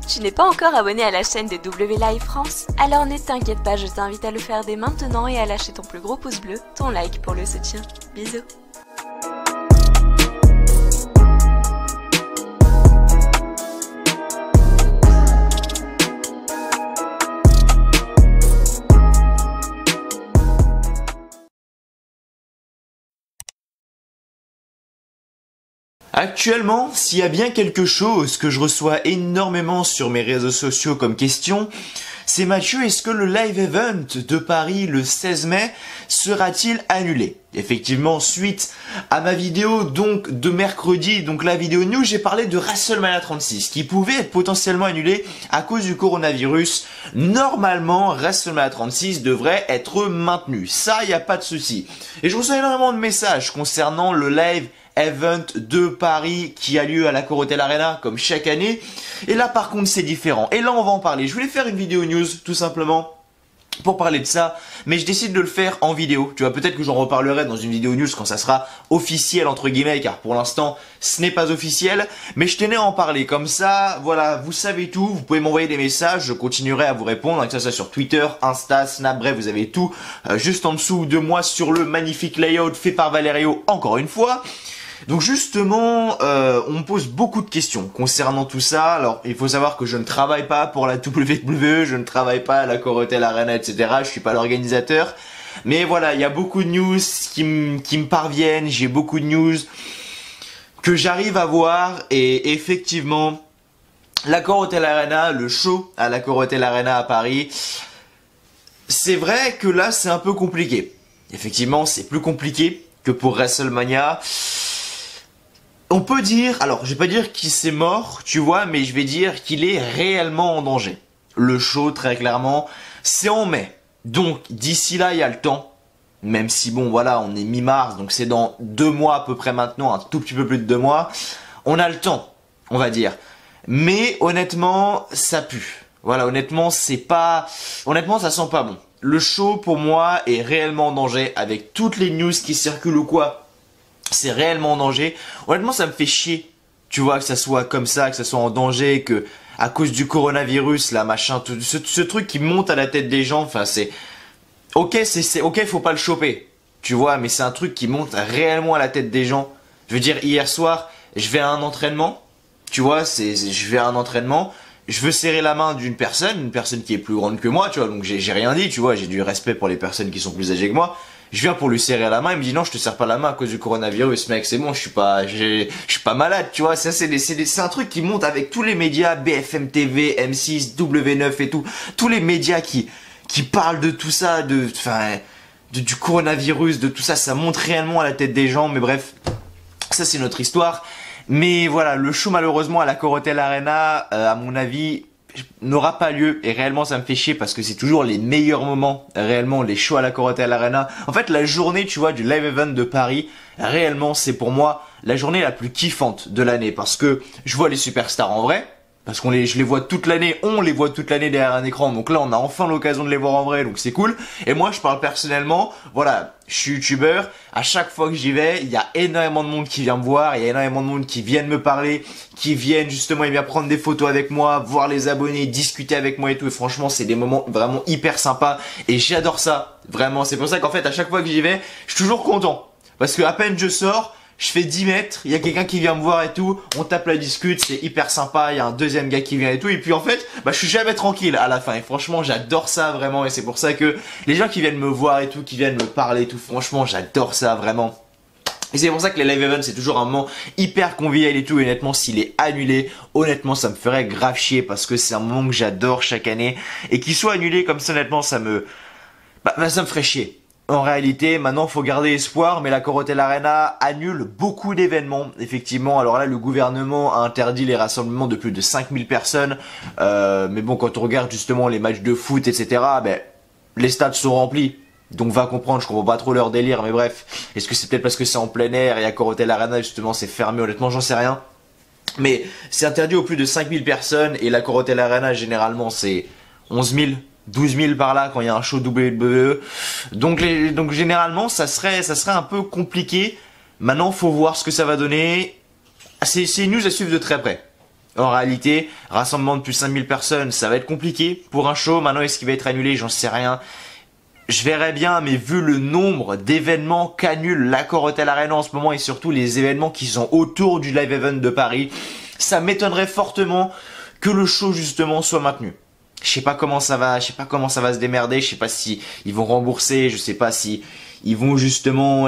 Tu n'es pas encore abonné à la chaîne de W Live France? Alors ne t'inquiète pas, je t'invite à le faire dès maintenant et à lâcher ton plus gros pouce bleu, ton like pour le soutien. Bisous. Actuellement, s'il y a bien quelque chose que je reçois énormément sur mes réseaux sociaux comme question, c'est Mathieu, est-ce que le live event de Paris le 16 mai sera-t-il annulé? Effectivement, suite à ma vidéo donc de mercredi, donc la vidéo news, j'ai parlé de WrestleMania 36 qui pouvait être potentiellement annulé à cause du coronavirus. Normalement, WrestleMania 36 devrait être maintenu. Ça, il n'y a pas de souci. Et je reçois énormément de messages concernant le live event de Paris qui a lieu à la Corotel Arena comme chaque année. Et là par contre c'est différent. Et là on va en parler. Je voulais faire une vidéo news tout simplement pour parler de ça, mais je décide de le faire en vidéo. Tu vois, peut-être que j'en reparlerai dans une vidéo news quand ça sera officiel entre guillemets, car pour l'instant ce n'est pas officiel, mais je tenais à en parler. Comme ça, voilà, vous savez tout, vous pouvez m'envoyer des messages, je continuerai à vous répondre, que ça soit sur Twitter, Insta, Snap, bref, vous avez tout juste en dessous de moi sur le magnifique layout fait par Valerio encore une fois. Donc justement, on me pose beaucoup de questions concernant tout ça. Alors, il faut savoir que je ne travaille pas pour la WWE, je ne travaille pas à la Corotel Arena, etc. Je suis pas l'organisateur. Mais voilà, il y a beaucoup de news qui me parviennent, j'ai beaucoup de news que j'arrive à voir. Et effectivement, la Corotel Arena, le show à la Corotel Arena à Paris, c'est vrai que là, c'est un peu compliqué. Effectivement, c'est plus compliqué que pour WrestleMania. On peut dire, alors je vais pas dire qu'il s'est mort, tu vois, mais je vais dire qu'il est réellement en danger. Le show, très clairement, c'est en mai. Donc d'ici là, il y a le temps. Même si bon, voilà, on est mi-mars, donc c'est dans 2 mois à peu près maintenant, un tout petit peu plus de 2 mois. On a le temps, on va dire. Mais honnêtement, ça pue. Voilà, honnêtement, honnêtement, ça sent pas bon. Le show, pour moi, est réellement en danger avec toutes les news qui circulent ou quoi. C'est réellement en danger. Honnêtement, ça me fait chier. Tu vois, que ça soit comme ça, que ça soit en danger, que à cause du coronavirus, là, machin, tout ce truc qui monte à la tête des gens, enfin, c'est... Ok, ok, faut pas le choper. Tu vois, mais c'est un truc qui monte réellement à la tête des gens. Je veux dire, hier soir, je vais à un entraînement. Tu vois, je vais à un entraînement. Je veux serrer la main d'une personne qui est plus grande que moi, tu vois, donc j'ai rien dit, tu vois, j'ai du respect pour les personnes qui sont plus âgées que moi. Je viens pour lui serrer la main, il me dit non, je te serre pas la main à cause du coronavirus, mec, c'est bon, je suis pas malade, tu vois, ça c'est un truc qui monte avec tous les médias, BFM TV, M6, W9 et tout, tous les médias qui parlent de tout ça, du coronavirus, de tout ça, ça monte réellement à la tête des gens, mais bref, ça c'est notre histoire. Mais voilà, le show malheureusement à la Corotel Arena, à mon avis, n'aura pas lieu. Et réellement ça me fait chier parce que c'est toujours les meilleurs moments, réellement les shows à la Corotel Arena. En fait la journée, tu vois, du live event de Paris, réellement c'est pour moi la journée la plus kiffante de l'année. Parce que je vois les superstars en vrai. Parce je les vois toute l'année, on les voit toute l'année derrière un écran. Donc là, on a enfin l'occasion de les voir en vrai, donc c'est cool. Et moi, je parle personnellement, voilà, je suis youtubeur. À chaque fois que j'y vais, il y a énormément de monde qui vient me voir, il y a énormément de monde qui viennent me parler, qui viennent justement, ils viennent prendre des photos avec moi, voir les abonnés, discuter avec moi et tout. Et franchement, c'est des moments vraiment hyper sympas. Et j'adore ça, vraiment. C'est pour ça qu'en fait, à chaque fois que j'y vais, je suis toujours content. Parce que à peine je sors, je fais 10 mètres, il y a quelqu'un qui vient me voir et tout, on tape la discute, c'est hyper sympa, il y a un deuxième gars qui vient et tout, et puis en fait, je suis jamais tranquille à la fin, et franchement, j'adore ça vraiment, et c'est pour ça que les gens qui viennent me voir et tout, qui viennent me parler et tout, franchement, j'adore ça vraiment. Et c'est pour ça que les live events, c'est toujours un moment hyper convivial et tout, et honnêtement, s'il est annulé, honnêtement, ça me ferait grave chier, parce que c'est un moment que j'adore chaque année, et qu'il soit annulé comme ça, honnêtement, ça me ferait chier. En réalité, maintenant, faut garder espoir, mais la Corotel Arena annule beaucoup d'événements, effectivement. Alors là, le gouvernement a interdit les rassemblements de plus de 5000 personnes. Mais bon, quand on regarde justement les matchs de foot, etc., les stades sont remplis. Donc va comprendre, je comprends pas trop leur délire, mais bref. Est-ce que c'est peut-être parce que c'est en plein air et à Corotel Arena, justement, c'est fermé? Honnêtement, j'en sais rien. Mais c'est interdit aux plus de 5000 personnes, et la Corotel Arena, généralement, c'est 11 000. 12 000 par là quand il y a un show WWE. Donc généralement ça serait un peu compliqué. Maintenant faut voir ce que ça va donner. C'est une news à suivre de très près. En réalité, rassemblement de plus de 5000 personnes, ça va être compliqué pour un show. Maintenant, est-ce qu'il va être annulé? J'en sais rien. Je verrais bien, mais vu le nombre d'événements qu'annule l'Accor Hotel Arena en ce moment et surtout les événements qui sont autour du Live Event de Paris, ça m'étonnerait fortement que le show justement soit maintenu. Je sais pas comment ça va se démerder, je sais pas si ils vont rembourser, je sais pas si ils vont justement,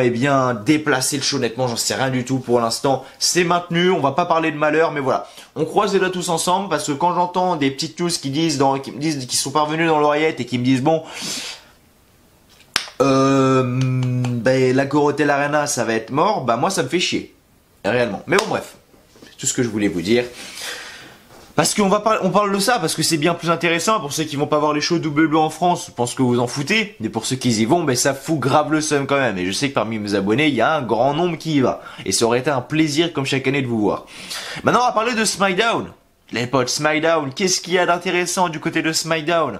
déplacer le show. Honnêtement, j'en sais rien du tout pour l'instant. C'est maintenu, on va pas parler de malheur, mais voilà. On croise les doigts tous ensemble parce que quand j'entends des petites news qui me disent, qui sont parvenues dans l'oreillette et qui me disent bon, l'Accor Hotel Arena, ça va être mort, moi ça me fait chier. Réellement. Mais bon, bref. C'est tout ce que je voulais vous dire. Parce qu'on parle de ça, parce que c'est bien plus intéressant pour ceux qui vont pas voir les shows WWE en France, je pense que vous en foutez, mais pour ceux qui y vont, ça fout grave le seum quand même, et je sais que parmi mes abonnés, il y a un grand nombre qui y va, et ça aurait été un plaisir comme chaque année de vous voir. Maintenant on va parler de SmackDown. Les potes, SmackDown, qu'est-ce qu'il y a d'intéressant du côté de SmackDown?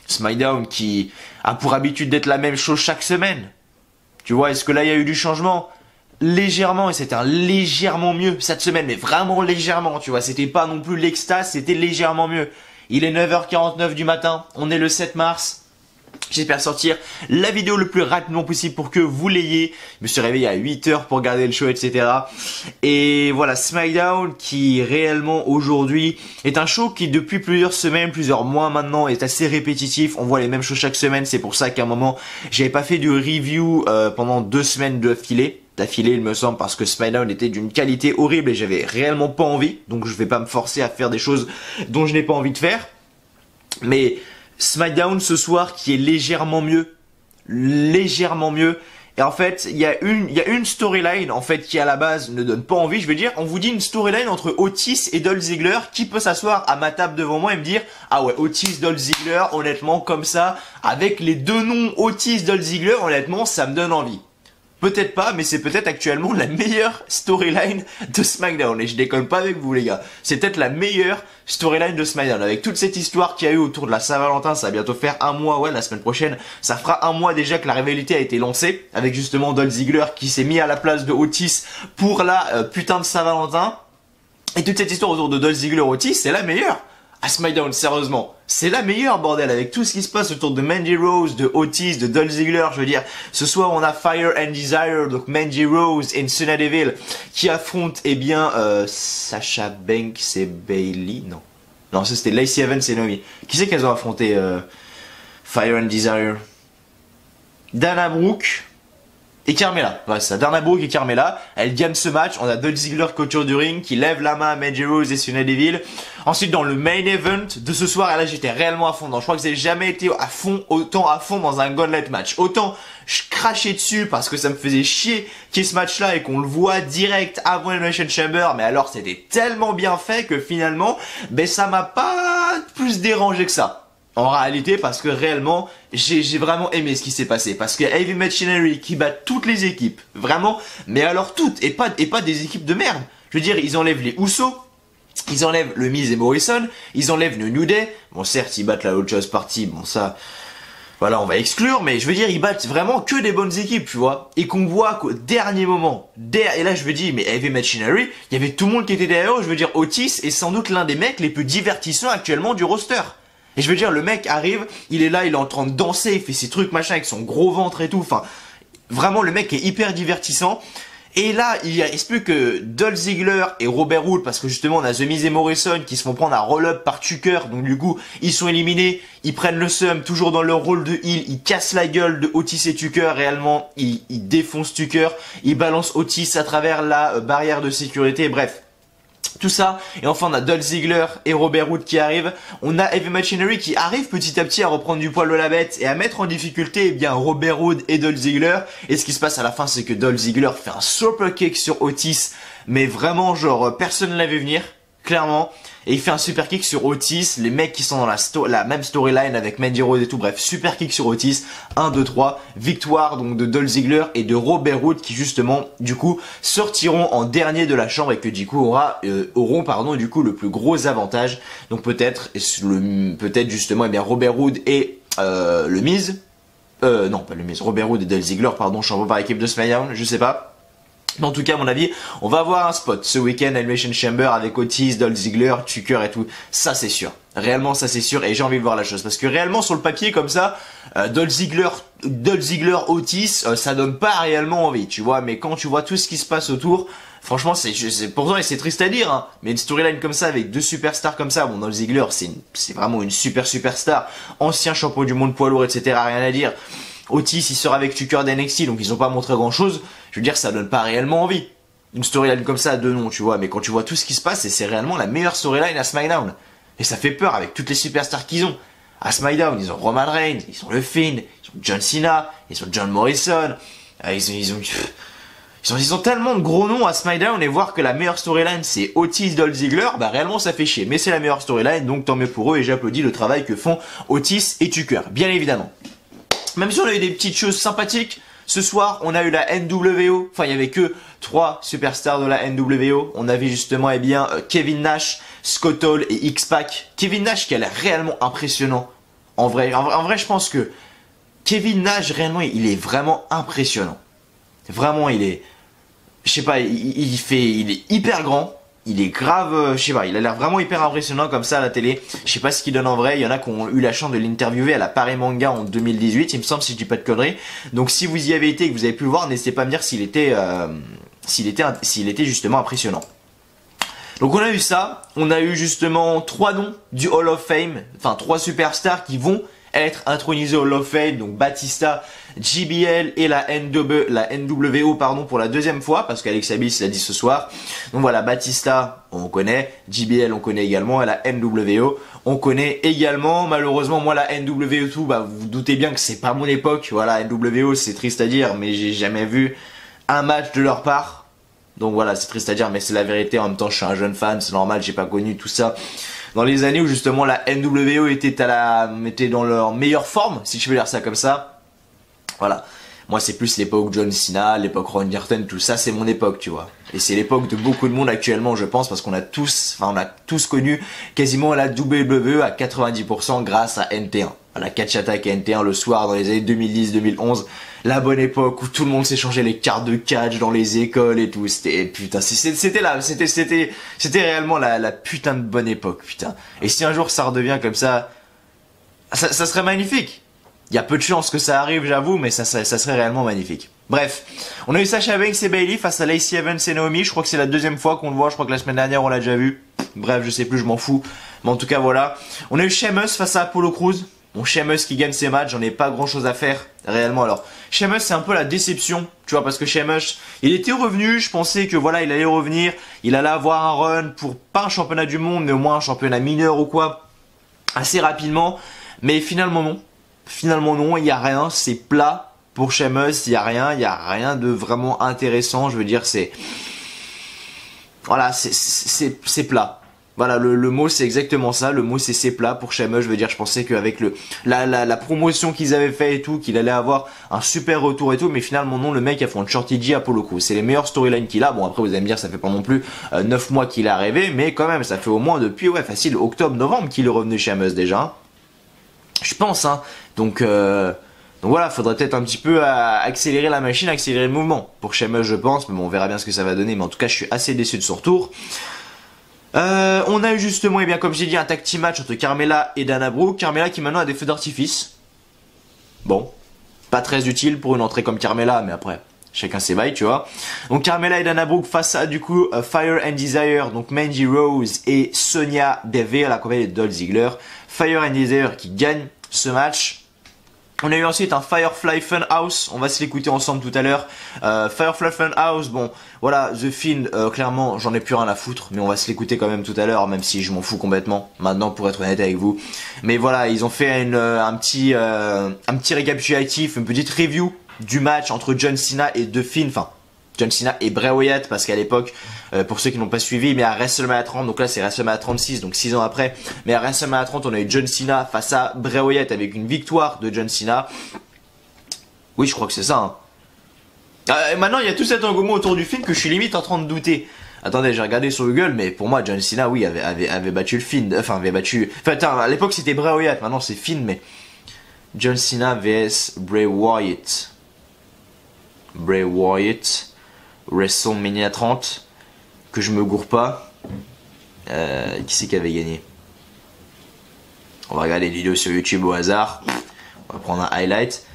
SmackDown qui a pour habitude d'être la même chose chaque semaine. Tu vois, est-ce que là il y a eu du changement? Légèrement, et c'était un légèrement mieux cette semaine, mais vraiment légèrement, tu vois, c'était pas non plus l'extase, c'était légèrement mieux. Il est 9h49 du matin, on est le 7 mars, j'espère sortir la vidéo le plus rapidement possible pour que vous l'ayez. Je me suis réveillé à 8h pour regarder le show, etc. Et voilà, SmackDown qui réellement aujourd'hui est un show qui depuis plusieurs semaines, plusieurs mois maintenant est assez répétitif. On voit les mêmes choses chaque semaine, c'est pour ça qu'à un moment j'avais pas fait de review pendant 2 semaines d'affilée, il me semble, parce que SmackDown était d'une qualité horrible et j'avais réellement pas envie, donc je vais pas me forcer à faire des choses dont je n'ai pas envie de faire. Mais SmackDown ce soir qui est légèrement mieux, et en fait il y a une storyline en fait qui à la base ne donne pas envie. Je veux dire, on vous dit une storyline entre Otis et Dolph Ziggler. Qui peut s'asseoir à ma table devant moi et me dire ah ouais, Otis, Dolph Ziggler, honnêtement comme ça, avec les deux noms Otis, Dolph Ziggler, honnêtement ça me donne envie. Peut-être pas, mais c'est peut-être actuellement la meilleure storyline de SmackDown. Et je déconne pas avec vous les gars. C'est peut-être la meilleure storyline de SmackDown. Avec toute cette histoire qu'il y a eu autour de la Saint-Valentin, ça va bientôt faire un mois, ouais, la semaine prochaine. Ça fera un mois déjà que la rivalité a été lancée. Avec justement Dolph Ziggler qui s'est mis à la place de Otis pour la putain de Saint-Valentin. Et toute cette histoire autour de Dolph Ziggler Otis, c'est la meilleure. À SmackDown, sérieusement. C'est la meilleure, bordel, avec tout ce qui se passe autour de Mandy Rose, de Otis, de Dolph Ziggler. Je veux dire, ce soir, on a Fire and Desire, donc Mandy Rose et Sonya Deville, qui affrontent, Sasha Banks et Bayley. Non, ça c'était Lacey Evans et Naomi. Qui c'est qu'elles ont affronté, Fire and Desire? Dana Brooke et Carmella. Ouais, c'est ça, Dana Brooke et Carmella. Elles gagnent ce match. On a Dolph Ziggler couture du ring qui lève la main à Mandy Rose et Sonya Deville. Ensuite, dans le main event de ce soir, et là j'étais réellement à fond dedans. Je crois que j'ai jamais été autant à fond dans un gauntlet match. Autant je crachais dessus parce que ça me faisait chier qu'il y ait ce match-là et qu'on le voit direct avant Elimination Chamber. Mais alors c'était tellement bien fait que finalement, ça m'a pas plus dérangé que ça. En réalité, parce que réellement, j'ai vraiment aimé ce qui s'est passé. Parce que Heavy Machinery qui bat toutes les équipes, vraiment, mais alors toutes, et pas des équipes de merde. Je veux dire, ils enlèvent les Usos, ils enlèvent le Miz et Morrison, ils enlèvent le New Day. Bon, certes, ils battent la Autre Chose Party, bon ça, voilà, on va exclure, mais je veux dire, ils battent vraiment que des bonnes équipes, tu vois. Et qu'on voit qu'au dernier moment, et là je veux dire, mais Heavy Machinery, il y avait tout le monde qui était derrière eux. Je veux dire, Otis est sans doute l'un des mecs les plus divertissants actuellement du roster. Et je veux dire, le mec arrive, il est là, il est en train de danser, il fait ses trucs machin avec son gros ventre et tout. Enfin, vraiment, le mec est hyper divertissant. Et là, il reste plus que Dolph Ziggler et Robert Roode, parce que justement, on a The Miz et Morrison qui se font prendre un roll-up par Tucker. Donc du coup, ils sont éliminés, ils prennent le seum, toujours dans leur rôle de heel, ils cassent la gueule de Otis et Tucker. Réellement, ils défoncent Tucker, ils balancent Otis à travers la barrière de sécurité, bref. Tout ça, et enfin on a Dolph Ziggler et Robert Roode qui arrivent. On a Heavy Machinery qui arrive petit à petit à reprendre du poil de la bête et à mettre en difficulté Robert Roode et Dolph Ziggler. Et ce qui se passe à la fin, c'est que Dolph Ziggler fait un super kick sur Otis, mais vraiment genre personne ne l'avait venir, clairement. Et il fait un super kick sur Otis, les mecs qui sont dans la même storyline avec Mandy Rose et tout, bref, super kick sur Otis, 1, 2, 3, victoire donc de Dolph Ziggler et de Robert Roode qui justement, du coup, sortiront en dernier de la chambre et que du coup auront du coup le plus gros avantage. Donc peut-être justement, Robert Roode et le Miz, non pas le Miz, Robert Roode et Dolph Ziggler, pardon, chambre par équipe de SmackDown, je sais pas. Mais en tout cas, à mon avis, on va avoir un spot ce week-end à Elimination Chamber avec Otis, Dolph Ziggler, Tucker et tout. Ça, c'est sûr. Réellement, ça, c'est sûr. Et j'ai envie de voir la chose. Parce que réellement, sur le papier, comme ça, Dolph Ziggler, Otis, ça donne pas réellement envie, tu vois. Mais quand tu vois tout ce qui se passe autour, franchement, c'est pourtant, et c'est triste à dire, hein. Mais une storyline comme ça, avec deux superstars comme ça, bon, Dolph Ziggler, c'est vraiment une superstar. Ancien champion du monde poids lourd, etc. Rien à dire. Otis, il sera avec Tucker d'NXT, donc ils ont pas montré grand chose. Je veux dire, ça donne pas réellement envie. Une storyline comme ça à deux noms, tu vois. Mais quand tu vois tout ce qui se passe, c'est réellement la meilleure storyline à SmackDown. Et ça fait peur avec toutes les superstars qu'ils ont. À SmackDown, ils ont Roman Reigns, ils ont le Finn, ils ont John Cena, ils ont John Morrison. Ils ont tellement de gros noms à SmackDown, et voir que la meilleure storyline c'est Otis, Dolph Ziggler, bah réellement ça fait chier. Mais c'est la meilleure storyline, donc tant mieux pour eux, et j'applaudis le travail que font Otis et Tucker, bien évidemment. Même si on a eu des petites choses sympathiques, ce soir on a eu la NWO, enfin il y avait que 3 superstars de la NWO. On avait justement Kevin Nash, Scott Hall et X-Pac. Kevin Nash qui a l'air réellement impressionnant. En vrai, je pense que Kevin Nash réellement il est vraiment impressionnant. Vraiment il est, je sais pas, il est hyper grand. Il est grave, je sais pas, il a l'air vraiment hyper impressionnant comme ça à la télé. Je sais pas ce qu'il donne en vrai, il y en a qui ont eu la chance de l'interviewer à la Paris Manga en 2018, il me semble, si je dis pas de conneries. Donc si vous y avez été et que vous avez pu le voir, n'hésitez pas à me dire s'il était justement impressionnant. Donc on a eu ça, on a eu justement 3 noms du Hall of Fame, enfin 3 superstars qui vont être intronisés au Hall of Fame, donc Batista, JBL et la NWO pardon, pour la deuxième fois, parce qu'Alex Abyss l'a dit ce soir. Donc voilà, Batista, on connaît, JBL on connaît également, et la NWO on connaît également. Malheureusement, moi la NWO tout, bah vous vous doutez bien que c'est pas mon époque. Voilà, NWO c'est triste à dire, mais j'ai jamais vu un match de leur part. Donc voilà, c'est triste à dire, mais c'est la vérité. En même temps, je suis un jeune fan, c'est normal, j'ai pas connu tout ça dans les années où justement la NWO était dans leur meilleure forme, si je veux dire ça comme ça. Voilà. Moi, c'est plus l'époque John Cena, l'époque Randy Orton, tout ça, c'est mon époque, tu vois. Et c'est l'époque de beaucoup de monde actuellement, je pense, parce qu'on a tous connu quasiment la WWE à 90% grâce à NT1. À la Catch Attack à NT1 le soir dans les années 2010-2011. La bonne époque où tout le monde s'échangeait les cartes de catch dans les écoles et tout. C'était, putain, c'était réellement la putain de bonne époque, putain. Et si un jour ça redevient comme ça serait magnifique. Il y a peu de chances que ça arrive, j'avoue, mais ça serait réellement magnifique. Bref, on a eu Sasha Banks et Bayley face à Lacey Evans et Naomi. Je crois que c'est la deuxième fois qu'on le voit. Je crois que la semaine dernière, on l'a déjà vu. Bref, je sais plus, je m'en fous. Mais en tout cas, voilà. On a eu Sheamus face à Apollo Crews. Bon, Sheamus qui gagne ses matchs, j'en ai pas grand chose à faire, réellement. Alors, Sheamus, c'est un peu la déception, tu vois, parce que Sheamus, il était revenu, je pensais que voilà, il allait revenir, il allait avoir un run pour, pas un championnat du monde, mais au moins un championnat mineur ou quoi, assez rapidement. Mais finalement, non. Finalement, non, il y a rien, c'est plat pour Sheamus, il y a rien de vraiment intéressant, je veux dire, voilà, c'est plat. Voilà, le mot c'est exactement ça, le mot c'est plat pour Sheamus. Je veux dire, je pensais qu'avec la promotion qu'ils avaient fait et tout, qu'il allait avoir un super retour et tout, mais finalement non, le mec a fait un Shorty G Apollo Crews. C'est les meilleures storylines qu'il a. Bon, après vous allez me dire, ça fait pas non plus 9 mois qu'il est arrivé, mais quand même, ça fait au moins depuis, ouais, facile, octobre-novembre qu'il est revenu Sheamus déjà. Je pense, hein. Donc voilà, faudrait peut-être un petit peu accélérer la machine, accélérer le mouvement pour Sheamus, je pense, mais bon, on verra bien ce que ça va donner, mais en tout cas, je suis assez déçu de son retour. On a eu justement, et bien comme j'ai dit, un tag team match entre Carmella et Dana Brooke. Carmella qui maintenant a des feux d'artifice. Bon, pas très utile pour une entrée comme Carmella, mais après, chacun ses bails, tu vois. Donc Carmella et Dana Brooke face à du coup Fire and Desire, donc Mandy Rose et Sonya Deville, accompagnée de Dolph Ziggler. Fire and Desire qui gagne ce match. On a eu ensuite un Firefly Funhouse, on va se l'écouter ensemble tout à l'heure. Firefly Funhouse, bon, voilà, The Fiend, clairement, j'en ai plus rien à foutre, mais on va se l'écouter quand même tout à l'heure, même si je m'en fous complètement, maintenant, pour être honnête avec vous. Mais voilà, ils ont fait un petit récapitulatif, une petite review du match entre John Cena et The Fiend, enfin, John Cena et Bray Wyatt, parce qu'à l'époque, pour ceux qui n'ont pas suivi, mais à WrestleMania 30, donc là c'est WrestleMania 36, donc 6 ans après, mais à WrestleMania 30 on a eu John Cena face à Bray Wyatt avec une victoire de John Cena. Oui, je crois que c'est ça, hein. Maintenant il y a tout cet engouement autour du film que je suis limite en train de douter. Attendez, j'ai regardé sur Google, mais pour moi John Cena, oui, avait battu le Fiend, enfin attends, à l'époque c'était Bray Wyatt, maintenant c'est Fiend, mais John Cena vs Bray Wyatt. WrestleMania 30. Que je me gourre pas. Qui c'est qui avait gagné? On va regarder les vidéos sur YouTube au hasard. On va prendre un highlight.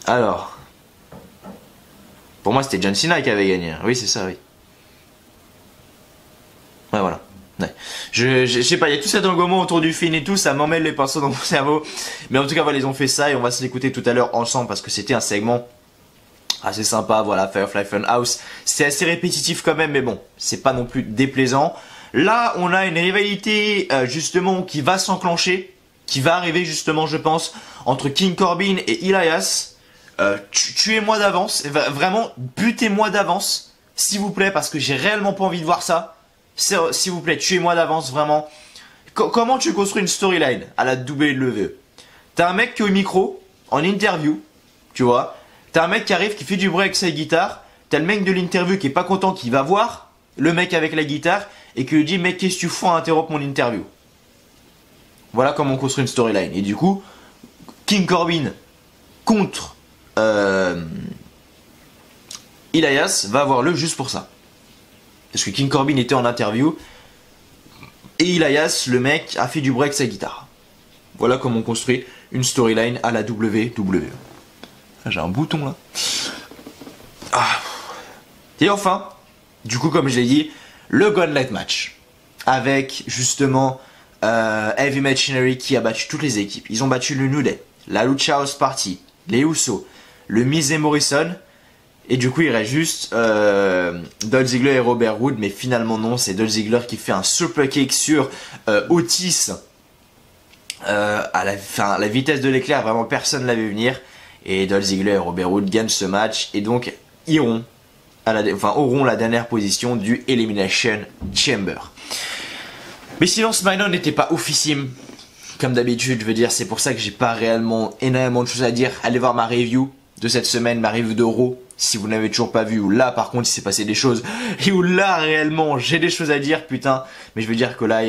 Alors. Pour moi c'était John Cena qui avait gagné. Oui c'est ça, oui. Ouais voilà. Ouais. Je sais pas, il y a tout cet engouement autour du film et tout, ça m'emmêle les pinceaux dans mon cerveau. Mais en tout cas voilà, ils ont fait ça et on va se l'écouter tout à l'heure ensemble parce que c'était un segment assez sympa, voilà, Firefly Funhouse. C'est assez répétitif quand même, mais bon, c'est pas non plus déplaisant. Là, on a une rivalité justement qui va s'enclencher, qui va arriver justement, je pense, entre King Corbin et Elias. Tuez-moi d'avance, vraiment, butez-moi d'avance, s'il vous plaît, parce que j'ai réellement pas envie de voir ça. S'il vous plaît, tuez-moi d'avance, vraiment. Comment tu construis une storyline à la WWE? T'as un mec qui est au micro, en interview, tu vois. T'as un mec qui arrive, qui fait du bruit avec sa guitare. T'as le mec de l'interview qui est pas content, qui va voir le mec avec la guitare et qui lui dit mec, qu'est-ce que tu fous à interrompre mon interview? Voilà comment on construit une storyline. Et du coup, King Corbin contre Elias va avoir le juste pour ça. Parce que King Corbin était en interview et Elias, le mec, a fait du bruit avec sa guitare. Voilà comment on construit une storyline à la WWE. J'ai un bouton là. Ah. Et enfin, du coup comme je l'ai dit, le Gauntlet match. Avec justement Heavy Machinery qui a battu toutes les équipes. Ils ont battu le New Day, la Lucha House Party, les Usos, le Miz et Morrison. Et du coup il reste juste Dolph Ziggler et Robert Roode. Mais finalement non, c'est Dolph Ziggler qui fait un super kick sur Otis. À la vitesse de l'éclair, vraiment personne ne l'avait venir. Et Dolph Ziggler et Robert Roode gagnent ce match et donc auront la dernière position du Elimination Chamber. Mais sinon SmackDown n'était pas oufissime. Comme d'habitude, je veux dire, c'est pour ça que j'ai pas réellement énormément de choses à dire. Allez voir ma review de cette semaine, ma review de Raw, si vous n'avez toujours pas vu, ou là par contre il s'est passé des choses, et où là réellement j'ai des choses à dire, putain. Mais je veux dire que là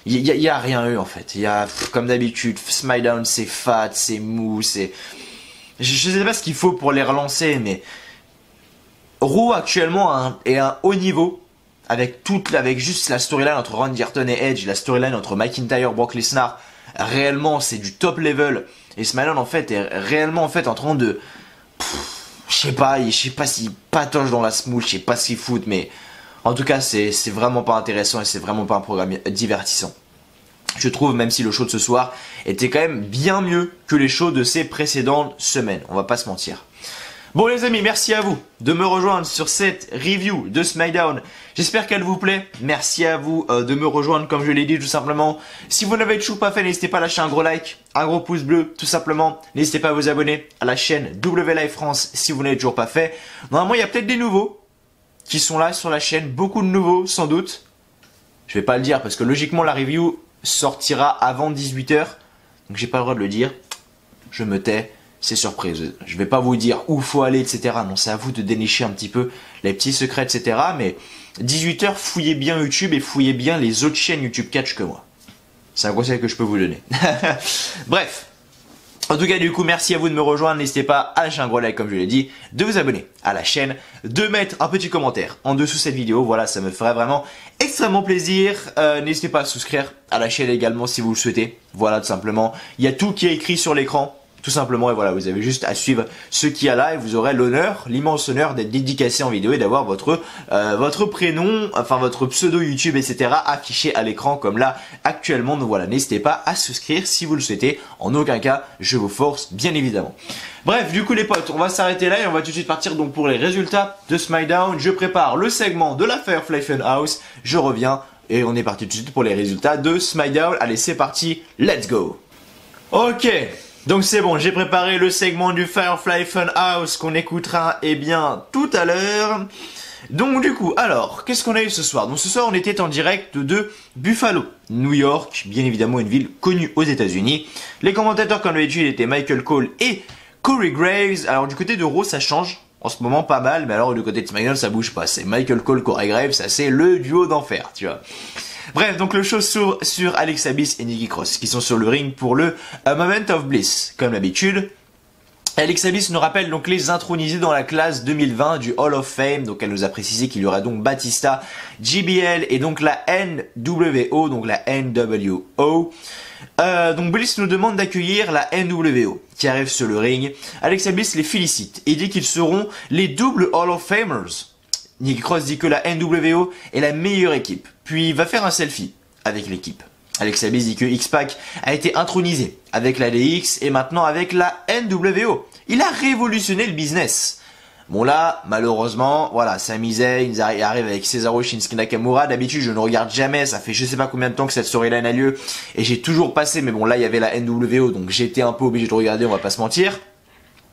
il y a rien eu en fait. Il y a, comme d'habitude, SmackDown c'est fat, c'est mou, c'est... Je sais pas ce qu'il faut pour les relancer, mais Raw actuellement est un haut niveau avec juste la storyline entre Randy Orton et Edge, la storyline entre McIntyre, Brock Lesnar. Réellement, c'est du top level. Et SmackDown en fait est réellement en train de, je sais pas s'il patoche dans la smooth, je sais pas ce qu'il fout, mais en tout cas c'est vraiment pas intéressant et c'est vraiment pas un programme divertissant. Je trouve, même si le show de ce soir était quand même bien mieux que les shows de ces précédentes semaines. On va pas se mentir. Bon les amis, merci à vous de me rejoindre sur cette review de SmackDown. J'espère qu'elle vous plaît. Merci à vous de me rejoindre comme je l'ai dit tout simplement. Si vous n'avez toujours pas fait, n'hésitez pas à lâcher un gros like, un gros pouce bleu tout simplement. N'hésitez pas à vous abonner à la chaîne WLive France si vous n'avez toujours pas fait. Normalement il y a peut-être des nouveaux qui sont là sur la chaîne. Beaucoup de nouveaux sans doute. Je vais pas le dire parce que logiquement la review sortira avant 18 h. Donc j'ai pas le droit de le dire. Je me tais. C'est surprise. Je vais pas vous dire où faut aller, etc. Non, c'est à vous de dénicher un petit peu les petits secrets, etc. Mais 18 h, fouillez bien YouTube et fouillez bien les autres chaînes YouTube Catch que moi. C'est un conseil que je peux vous donner. Bref. En tout cas, du coup, merci à vous de me rejoindre. N'hésitez pas à lâcher un gros like, comme je l'ai dit, de vous abonner à la chaîne, de mettre un petit commentaire en dessous de cette vidéo. Voilà, ça me ferait vraiment extrêmement plaisir. N'hésitez pas à souscrire à la chaîne également si vous le souhaitez. Voilà, tout simplement. Il y a tout qui est écrit sur l'écran. Tout simplement, et voilà, vous avez juste à suivre ce qu'il y a là et vous aurez l'honneur, l'immense honneur d'être dédicacé en vidéo et d'avoir votre prénom, enfin votre pseudo YouTube, etc. affiché à l'écran comme là actuellement. Donc voilà, n'hésitez pas à souscrire si vous le souhaitez. En aucun cas, je vous force, bien évidemment. Bref, du coup les potes, on va s'arrêter là et on va tout de suite partir donc pour les résultats de SmackDown. Je prépare le segment de la Firefly Funhouse, je reviens et on est parti tout de suite pour les résultats de SmackDown. Allez, c'est parti, let's go. Ok. Donc c'est bon, j'ai préparé le segment du Firefly Funhouse qu'on écoutera tout à l'heure. Donc du coup, alors, qu'est-ce qu'on a eu ce soir? Donc ce soir, on était en direct de Buffalo, New York, bien évidemment une ville connue aux États-Unis. Les commentateurs, comme d'habitude, étaient Michael Cole et Corey Graves. Alors du côté de Raw, ça change en ce moment pas mal, mais alors du côté de SmackDown, ça bouge pas. C'est Michael Cole, Corey Graves, ça c'est le duo d'enfer, tu vois. Bref, donc le show s'ouvre sur Alexa Bliss et Nikki Cross qui sont sur le ring pour le Moment of Bliss. Comme d'habitude, Alexa Bliss nous rappelle donc les intronisés dans la classe 2020 du Hall of Fame. Donc elle nous a précisé qu'il y aura donc Batista, JBL et donc la NWO, donc la NWO. Donc Bliss nous demande d'accueillir la NWO qui arrive sur le ring. Alexa Bliss les félicite et dit qu'ils seront les doubles Hall of Famers. Nikki Cross dit que la NWO est la meilleure équipe. Puis il va faire un selfie avec l'équipe. Alexa Bliss dit que X-Pac a été intronisé avec la DX et maintenant avec la NWO. Il a révolutionné le business. Bon là, malheureusement, voilà, Sami Zayn arrive avec Cesaro, Shinsuke Nakamura. D'habitude, je ne regarde jamais. Ça fait je sais pas combien de temps que cette storyline a lieu. Et j'ai toujours passé, mais bon là, il y avait la NWO. Donc j'étais un peu obligé de regarder, on va pas se mentir.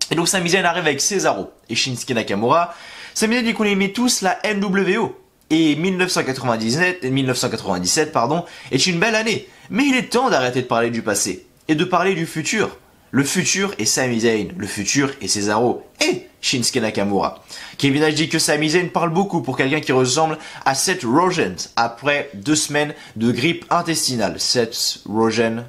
Et donc Sami Zayn arrive avec Cesaro et Shinsuke Nakamura. Sami Zayn dit qu'on aimait tous la NWO. Et 1997 pardon, est une belle année. Mais il est temps d'arrêter de parler du passé et de parler du futur. Le futur est Sami Zayn, le futur est Cesaro et Shinsuke Nakamura. Kevin Nash dit que Sami Zayn parle beaucoup pour quelqu'un qui ressemble à Seth Rogen après 2 semaines de grippe intestinale. Seth Rogen,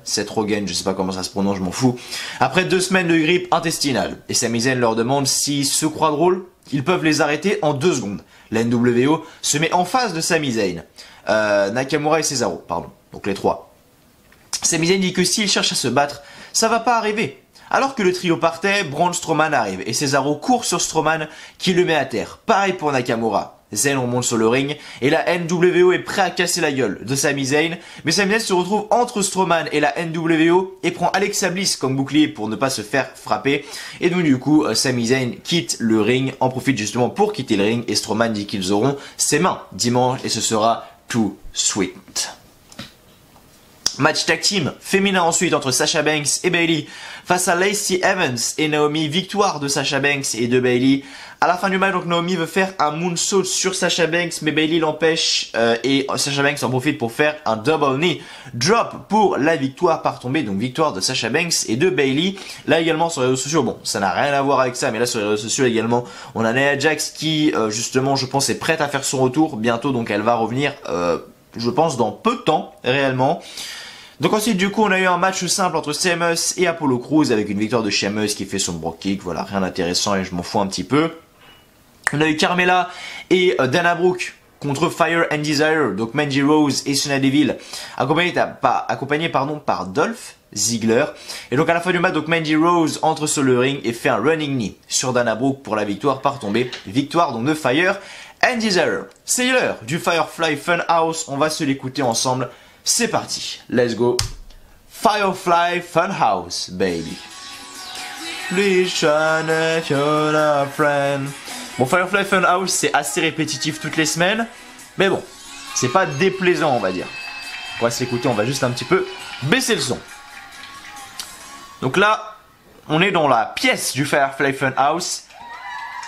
je sais pas comment ça se prononce, je m'en fous. Après 2 semaines de grippe intestinale. Et Sami Zayn leur demande s'ils se croient drôles. Ils peuvent les arrêter en 2 secondes. La NWO se met en face de Sami Zayn. Nakamura et Cesaro, pardon. Donc les 3. Sami Zayn dit que s'il cherche à se battre, ça va pas arriver. Alors que le trio partait, Braun Strowman arrive et Cesaro court sur Strowman qui le met à terre. Pareil pour Nakamura. Zayn remonte sur le ring et la NWO est prêt à casser la gueule de Sami Zayn. Mais Sami Zayn se retrouve entre Strowman et la NWO et prend Alexa Bliss comme bouclier pour ne pas se faire frapper. Et donc du coup, Sami Zayn quitte le ring, en profite justement pour quitter le ring et Strowman dit qu'ils auront ses mains dimanche et ce sera tout sweet. Match tag team féminin ensuite entre Sasha Banks et Bayley face à Lacey Evans et Naomi. Victoire de Sasha Banks et de Bayley. À la fin du match, donc Naomi veut faire un moonsault sur Sasha Banks, mais Bayley l'empêche et Sasha Banks en profite pour faire un double knee drop pour la victoire par tombée. Donc victoire de Sasha Banks et de Bayley. Là également sur les réseaux sociaux, bon ça n'a rien à voir avec ça, mais là sur les réseaux sociaux également, on a Nia Jax qui justement je pense est prête à faire son retour bientôt, donc elle va revenir je pense dans peu de temps réellement. Donc ensuite du coup on a eu un match simple entre Sheamus et Apollo Crews avec une victoire de Sheamus qui fait son brogue kick, voilà rien d'intéressant et je m'en fous un petit peu. On a eu Carmella et Dana Brooke contre Fire and Desire, donc Mandy Rose et Sonya Deville, accompagné par Dolph Ziggler. Et donc à la fin du match, donc Mandy Rose entre sur le ring et fait un running knee sur Dana Brooke pour la victoire par tombée. Victoire donc de Fire and Desire. C'est l'heure du Firefly Funhouse, on va se l'écouter ensemble. C'est parti, let's go. Firefly Funhouse, baby. Please shine if you're a friend. Bon, Firefly Funhouse, c'est assez répétitif toutes les semaines. Mais bon, c'est pas déplaisant, on va dire. On va s'écouter, on va juste un petit peu baisser le son. Donc là, on est dans la pièce du Firefly Funhouse.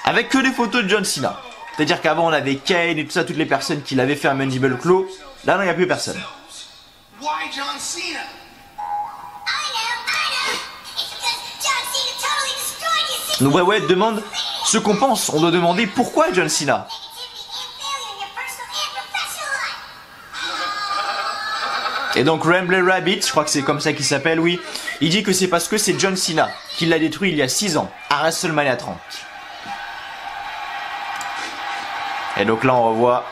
Avec que des photos de John Cena. C'est-à-dire qu'avant, on avait Kane et tout ça, toutes les personnes qui l'avaient fait un Mandible Claw. Là, non, il n'y a plus personne. Why John Cena? Donc Bray Wyatt demande ce qu'on pense. On doit demander pourquoi John Cena. Et donc Ramblin' Rabbit, je crois que c'est comme ça qu'il s'appelle, oui. Il dit que c'est parce que c'est John Cena qui l'a détruit il y a 6 ans, à WrestleMania 30. Et donc là on revoit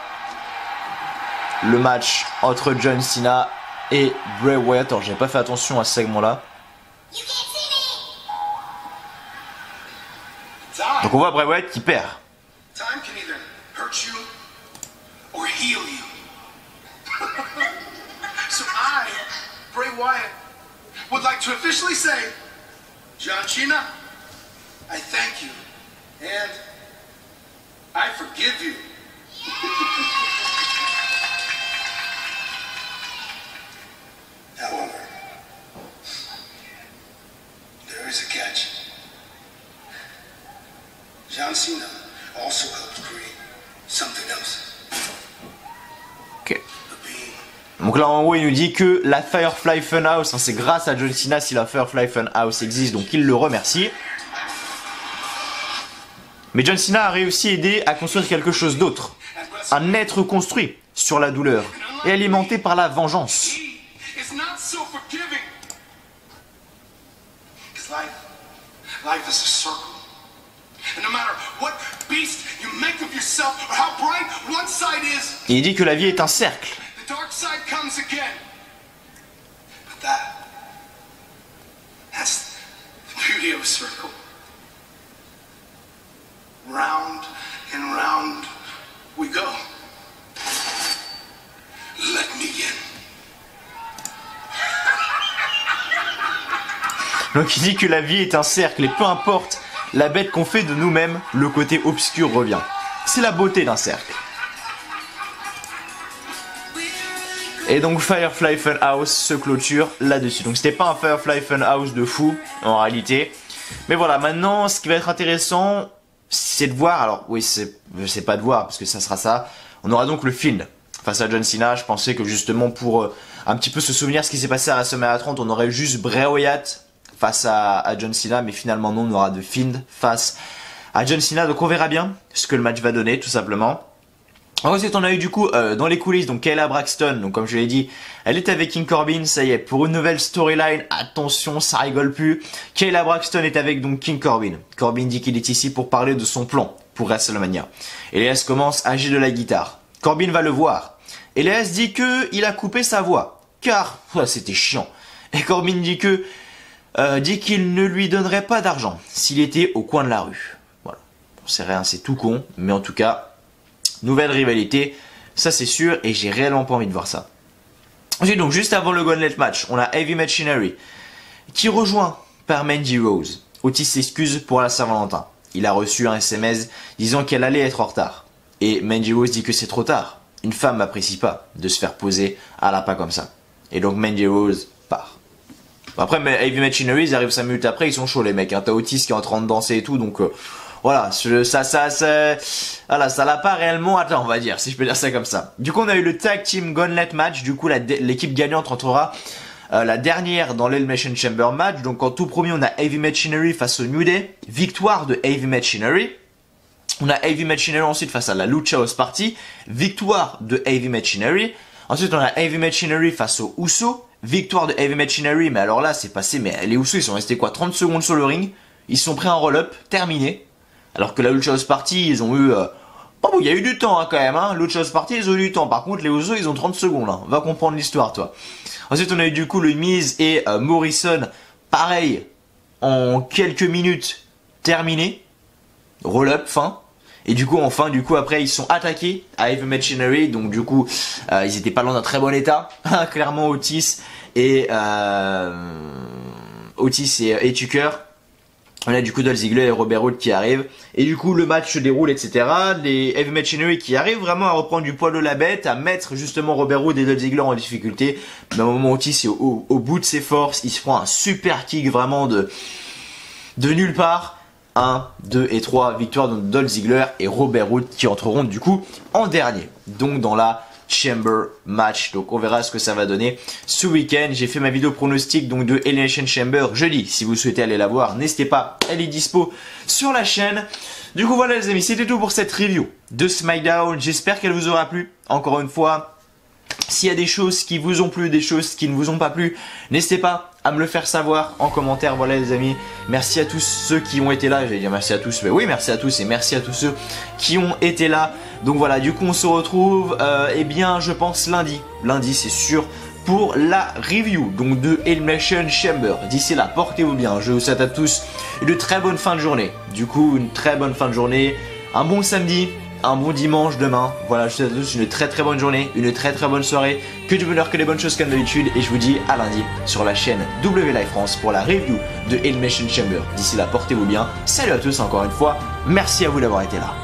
le match entre John Cena et Bray Wyatt. Alors j'ai pas fait attention à ce segment là. Donc on voit Bray Wyatt qui perd. Time can either hurt you or heal you. So I, Bray Wyatt, would like to officially say, John Cena, I thank you and I forgive you. However, there is a catch. John Cena also helped create something else. Ok. Donc là en haut il nous dit que la Firefly Funhouse, hein, c'est grâce à John Cena si la Firefly Funhouse existe, donc il le remercie. Mais John Cena a réussi à aider à construire quelque chose d'autre. Un être construit sur la douleur et alimenté par la vengeance. Life is a circle. And no matter what beast you make of yourself or how bright one side is, Et il dit que la vie est un cercle. the dark side comes again. But that's the beauty of a circle. Round and round we go. Let me in. Donc il dit que la vie est un cercle et peu importe la bête qu'on fait de nous-mêmes, le côté obscur revient. C'est la beauté d'un cercle. Et donc Firefly Funhouse se clôture là-dessus. Donc c'était pas un Firefly Funhouse de fou en réalité. Mais voilà, maintenant ce qui va être intéressant, c'est de voir, alors oui c'est pas de voir parce que ça sera ça. On aura donc le Fiend face à John Cena. Je pensais que justement pour un petit peu se souvenir ce qui s'est passé à la WrestleMania 30, on aurait juste Bray Wyatt face à John Cena, mais finalement non, on aura The Fiend face à John Cena, donc on verra bien ce que le match va donner tout simplement. Ensuite on a eu du coup dans les coulisses donc Kayla Braxton, donc comme je l'ai dit, elle est avec King Corbin, ça y est, pour une nouvelle storyline, attention ça rigole plus, Kayla Braxton est avec donc King Corbin. Corbin dit qu'il est ici pour parler de son plan pour WrestleMania. Elias commence à jouer de la guitare, Corbin va le voir, Elias dit que il a coupé sa voix, car c'était chiant, et Corbin dit que dit qu'il ne lui donnerait pas d'argent s'il était au coin de la rue. Voilà, c'est rien, c'est tout con, mais en tout cas, nouvelle rivalité, ça c'est sûr, et j'ai réellement pas envie de voir ça. Ensuite, donc juste avant le Gauntlet match, on a Heavy Machinery qui rejoint par Mandy Rose. Otis s'excuse pour la Saint-Valentin. Il a reçu un SMS disant qu'elle allait être en retard. Et Mandy Rose dit que c'est trop tard. Une femme n'apprécie pas de se faire poser à la pas comme ça. Et donc Mandy Rose part. Après, Heavy Machinery, ils arrivent 5 minutes après, ils sont chauds les mecs. Hein. T'as Otis qui est en train de danser et tout, donc voilà, voilà, ça l'a pas réellement atteint, on va dire, si je peux dire ça comme ça. Du coup, on a eu le Tag Team Gauntlet match. Du coup, l'équipe gagnante rentrera la dernière dans l'Elimination Chamber match. Donc en tout premier, on a Heavy Machinery face au New Day. Victoire de Heavy Machinery. On a Heavy Machinery ensuite face à la Lucha House Party. Victoire de Heavy Machinery. Ensuite, on a Heavy Machinery face aux Usos. Victoire de Heavy Machinery, mais alors là, c'est passé, mais les Usos, ils sont restés quoi, 30 secondes sur le ring. Ils se sont pris un roll-up, terminé. Alors que la Lucha House Party, ils ont eu... Oh, il y a eu du temps hein, quand même, hein. Lucha House Party, ils ont eu du temps. Par contre, les Usos, ils ont 30 secondes. Hein. Va comprendre l'histoire, toi. Ensuite, on a eu du coup le Miz et Morrison. Pareil, en quelques minutes, terminé. Roll-up, fin. Et du coup, enfin, après, ils sont attaqués à Heavy Machinery. Donc, du coup, ils étaient pas loin d'un très bon état. Clairement, Otis et Tucker. On a du coup Dolph Ziggler et Robert Roode qui arrivent. Et du coup, le match se déroule, etc. Les Heavy Machinery qui arrivent vraiment à reprendre du poil de la bête, à mettre justement Robert Roode et Dolph Ziggler en difficulté. Mais au moment où Otis est au bout de ses forces, il se prend un super kick vraiment de nulle part. 1, 2 et 3 victoires de Dolph Ziggler et Robert Roode qui entreront du coup en dernier. Donc dans la Chamber match. Donc on verra ce que ça va donner ce week-end. J'ai fait ma vidéo pronostic donc de Elimination Chamber jeudi. Si vous souhaitez aller la voir, n'hésitez pas, elle est dispo sur la chaîne. Du coup voilà les amis, c'était tout pour cette review de SmackDown. J'espère qu'elle vous aura plu. Encore une fois, s'il y a des choses qui vous ont plu, des choses qui ne vous ont pas plu, n'hésitez pas à me le faire savoir en commentaire. Voilà les amis, merci à tous ceux qui ont été là. J'allais dire merci à tous, mais oui merci à tous et merci à tous ceux qui ont été là. Donc voilà, du coup on se retrouve eh bien je pense lundi c'est sûr, pour la review donc de Elimination Chamber. D'ici là, portez-vous bien, je vous souhaite à tous une très bonne fin de journée. Du coup une très bonne fin de journée, un bon samedi, un bon dimanche demain. Voilà, je vous souhaite à tous une très très bonne journée, une très très bonne soirée, que du bonheur, que des bonnes choses comme d'habitude, et je vous dis à lundi sur la chaîne WLive France pour la review de Elimination Chamber. D'ici là, portez-vous bien, salut à tous encore une fois, merci à vous d'avoir été là.